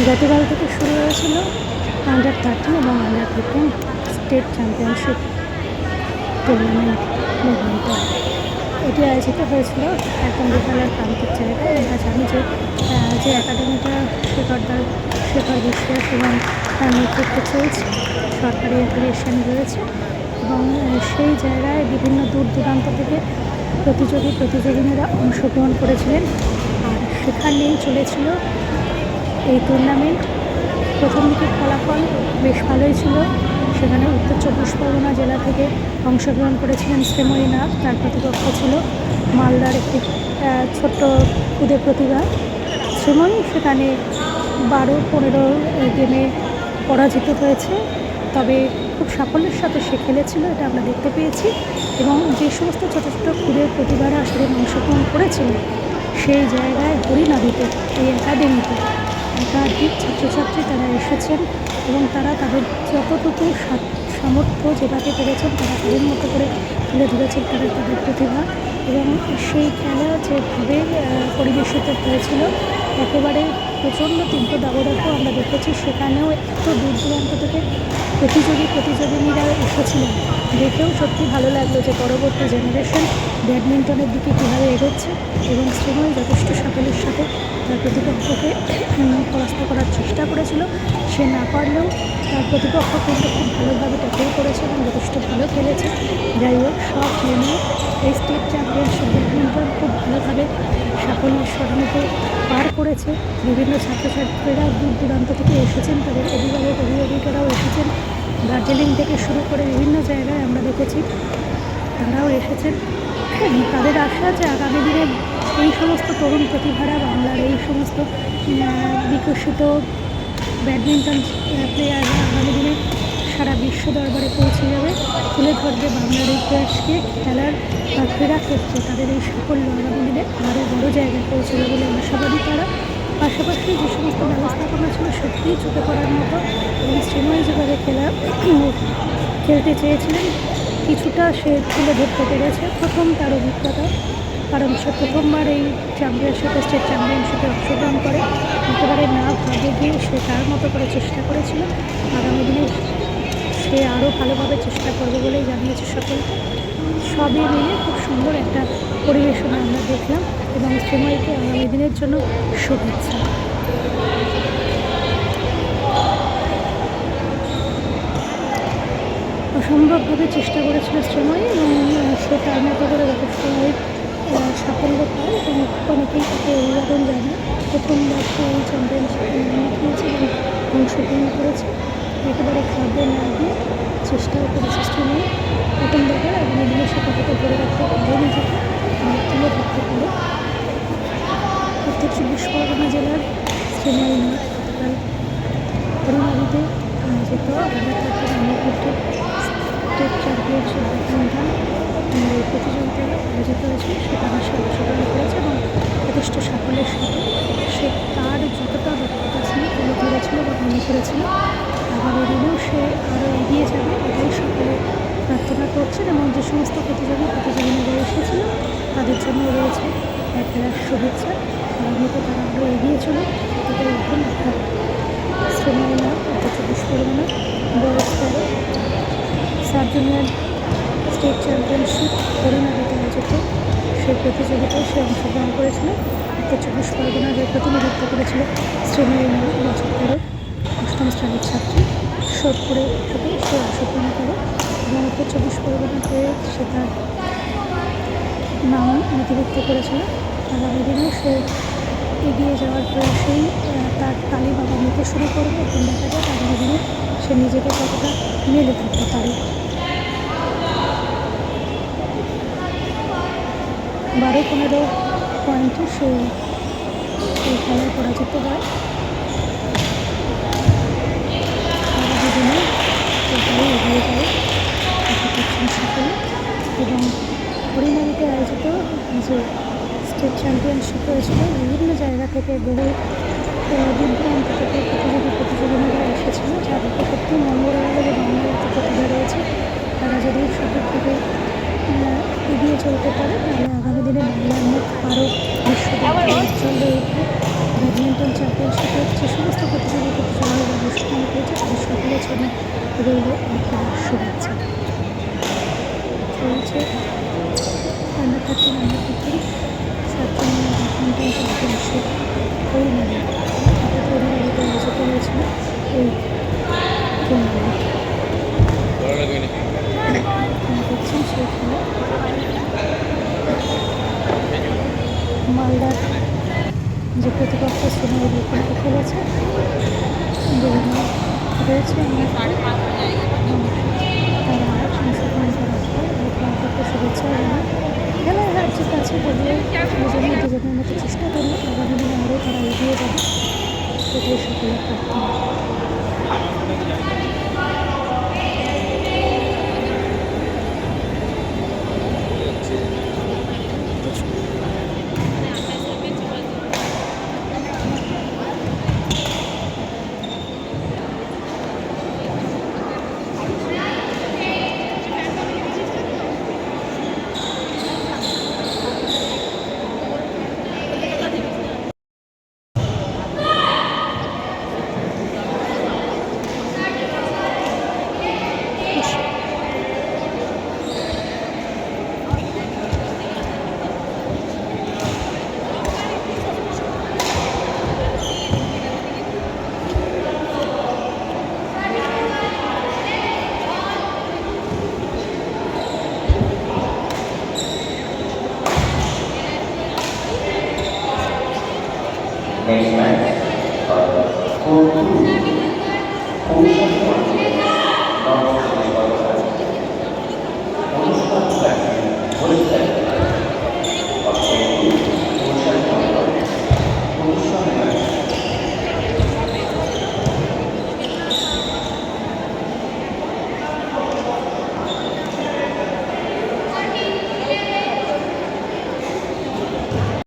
গতকাল থেকে শুরু হয়েছিল আন্ডার 13 এবং under 15 state championship tournament badminton. এটি আয়োজিত হয়েছিল একদম বিদ্যালয়ের প্রান্তিক জায়গায়। আমরা জানি যে একাডেমিটা শেখর বিশ্বাস এবং তার নেতৃত্বে চলছে, সরকারি অ্যাফিলিয়েশন রয়েছে এবং সেই জায়গায় বিভিন্ন দূর দূরান্ত থেকে প্রতিযোগিনীরা অংশগ্রহণ করেছিলেন। আর সেখানেই চলেছিল এই টুর্নামেন্ট। প্রথম দিকের ফলাফল বেশ ভালোই ছিল। সেখানে উত্তর 24 পরগনা জেলা থেকে অংশগ্রহণ করেছিলেন শ্রীময়ী নাথ। তার প্রতিপক্ষ ছিল মালদার একটি ছোট্ট খুদে প্রতিভা শ্রীময়ী। সেখানে 12-15 গেমে পরাজিত হয়েছে, তবে খুব সাফল্যের সাথে সে খেলেছিল, এটা আমরা দেখতে পেয়েছি। এবং যে সমস্ত ছোটো ছোটো খুদে প্রতিভারা সেদিন অংশগ্রহণ করেছিলেন, সেই জায়গায় হরিনাবিতে এই একাডেমিতে একাধিক ছাত্রছাত্রী তারা এসেছেন এবং তারা তাদের যতটুকু সামর্থ্য যেভাবে পেরেছেন তারা তাদের মতো করে তুলে ধরেছেন তাদের প্রতিভা। এবং সেই খেলা যেভাবে পরিবেশিত হয়েছিল, একেবারে প্রচণ্ড তীব্র দাবদাহ আমরা দেখেছি। সেখানেও এত দূর দূরান্ত থেকে প্রতিযোগিনীরা এসেছিলেন, দেখেও সত্যি ভালো লাগলো যে পরবর্তী জেনারেশন ব্যাডমিন্টনের দিকে কীভাবে এগোচ্ছে। এবং শ্রীময়ী যথেষ্ট সাফল্যের সাথে তার প্রতিপক্ষকে পরাস্ত করার চেষ্টা করেছিল। সে না পারলেও তার প্রতিপক্ষ কিন্তু খুব ভালোভাবে ট্যাকেল করেছে এবং যথেষ্ট ভালো খেলেছে। যাই হোক, সব মিলিয়ে এই স্টেট চ্যাম্পিয়নশিপ ব্যাডমিন্টন খুব ভালোভাবে সাফল্যের স্মরণীতে পার করেছে। বিভিন্ন ছাত্রছাত্রীরা দূর দূরান্ত থেকে এসেছেন, তাদের অভিভাবকেরাও এসেছেন। দার্জিলিং থেকে শুরু করে বিভিন্ন জায়গায় আমরা দেখেছি তারাও এসেছেন। তাদের আশা যে আগামী দিনে এই সমস্ত তরুণ প্রতিভারা বাংলার এই সমস্ত বিকশিত ব্যাডমিন্টন প্লেয়াররা আগামী দিনে সারা বিশ্ব দরবারে পৌঁছে যাবে, তুলে ধরবে বাংলার ইতিহাসকে। খেলার বা ক্রীড়া ক্ষেত্রে তাদের এই সাফল্য আগামী দিনে আরও বড় জায়গায় পৌঁছে যাবে বলে আশাবাদী তারা। পাশাপাশি যে সমস্ত ব্যবস্থাপনা ছিল সত্যিই চোখে পড়ার মতো এবং শ্রীময়ী যেভাবে খেলতে চেয়েছিলেন কিছুটা সে তুলে ধরতে পেরেছে। প্রথম তার অভিজ্ঞতা, কারণ সে প্রথমবার এই স্টেট চ্যাম্পিয়নশিপে অংশগ্রহণ করে। একেবারে না ভাবে গিয়ে সে তার মতো করে চেষ্টা করেছিল। আগামী দিনে সে আরও ভালোভাবে চেষ্টা করবে বলেই জানিয়েছে সকলকে। সবই মিলে খুব সুন্দর একটা পরিবেশনা আমরা দেখলাম এবং শ্রীময়ীকে আগামী দিনের জন্য শুভেচ্ছা। অসম্ভবভাবে চেষ্টা করেছিল শ্রীময়ী এবং সে তার মতো করে যথেষ্টভাবে সাফল্য পায় এবং অনেকেই তাকে অভিবাদন জানায়। প্রথমবার এই চ্যাম্পিয়নশিপে নাম দিয়েছে এবং অংশগ্রহণ করেছে। একেবারে খাদ্য না দিয়ে চেষ্টাও করেছে শ্রীময়ী। প্রথম দেখার আগামী দিনে সে কতটা ধরে রাখতে পারে, নিজেকে তুলে ধরতে পারে। উত্তর 24 পরগনা জেলার শ্রীময়ী নাথ গতকাল হরিনাবিতে আয়োজিত স্টেট চ্যাম্পিয়নশিপ ব্যাডমিন্টন এই প্রতিযোগিতায় আয়োজিত হয়েছে, সেখানে সে অংশগ্রহণ করেছে এবং যথেষ্ট সাফল্যের সাথে সে তার যতটা দক্ষতা ছিল তুলে ধরেছিল বা মনে করেছিল। আগামী দিনেও সে আরও এগিয়ে যাবে, এটাই সকলে প্রার্থনা করছেন। এবং যে সমস্ত প্রতিযোগিনীরা এসেছিল তাদের জন্য রয়েছে একটা শুভেচ্ছা। আগামীতে তারা আরও এগিয়ে চলে, এটাই এখন শ্রীময়ী নাথ উত্তর 24 পরগনা বয়স 13 সাব জুনিয়র স্টেট চ্যাম্পিয়নশিপ হরিনাবিতে আয়োজিত সেই প্রতিযোগিতায় সে অংশগ্রহণ করেছিল। উত্তর 24 পরগনার প্রতিনিধিত্ব করেছিল শ্রীময়ী নাথ, বছর 13, 8ম শ্রেণীর ছাত্রী। সোদপুরে থেকে সে অংশগ্রহণ করে এবং উত্তর 24 পরগনাতে সে তার নাম নথিভুক্ত করেছিল। আগামী দিনেও সে এগিয়ে যাওয়ার প্রয়াসেই তার তালিম আবার নিতে শুরু করবে এবং দেখা যায় আগামী দিনে সে নিজেকে কতটা মেলে ধরতে পারে। 12-15 পয়েন্টে সে এই খেলায় পরাজিত হয়। আগামী দিনে এটাই এগিয়ে যায় আশা করছেন সকলে। এবং হরিনাবিতে আয়োজিত যে স্টেট চ্যাম্পিয়নশিপ হয়েছিল, বিভিন্ন জায়গা থেকে বহু দূর দূরান্ত থেকে প্রতিযোগিনীরা এসেছিল, যা দেখে সত্যি মন ভরে গেল যে বাংলার এত প্রতিভা রয়েছে। তারা যদি সঠিকভাবে এগিয়ে চলতে পারে তাহলে আগামী দিনে বাংলার মুখ আরও বিশ্বব্যাপী উজ্জ্বল হয়ে উঠবে। ব্যাডমিন্টন চ্যাম্পিয়নশিপের যে সমস্ত হয়েছে, তাদের সকলের জন্য রইল একটা শুভেচ্ছা। চলছে আন্ডার 13 আন্ডার 15 7জন ব্যাডমিন্টন চ্যাম্পিয়নশিপ পরিবারে পরিবারিত আয়োজিত হয়েছিল এই টুর্নামেন্ট। দেখছেন সেই খেলা মালদার যে প্রতিপক্ষ ছিল ওদের কিন্তু খেলেছে, বিভিন্ন রয়েছে তারা অংশগ্রহণ করার পর তাদেরকে শুভেচ্ছা জানাই। খেলায় হার জিত আছে তবুও দুজনের মতো চেষ্টা করি আগামী দিনে আরও তারা এগিয়ে যাবে, এটাই সকলের প্রার্থনা। Next match, Court 2, Coach 1, North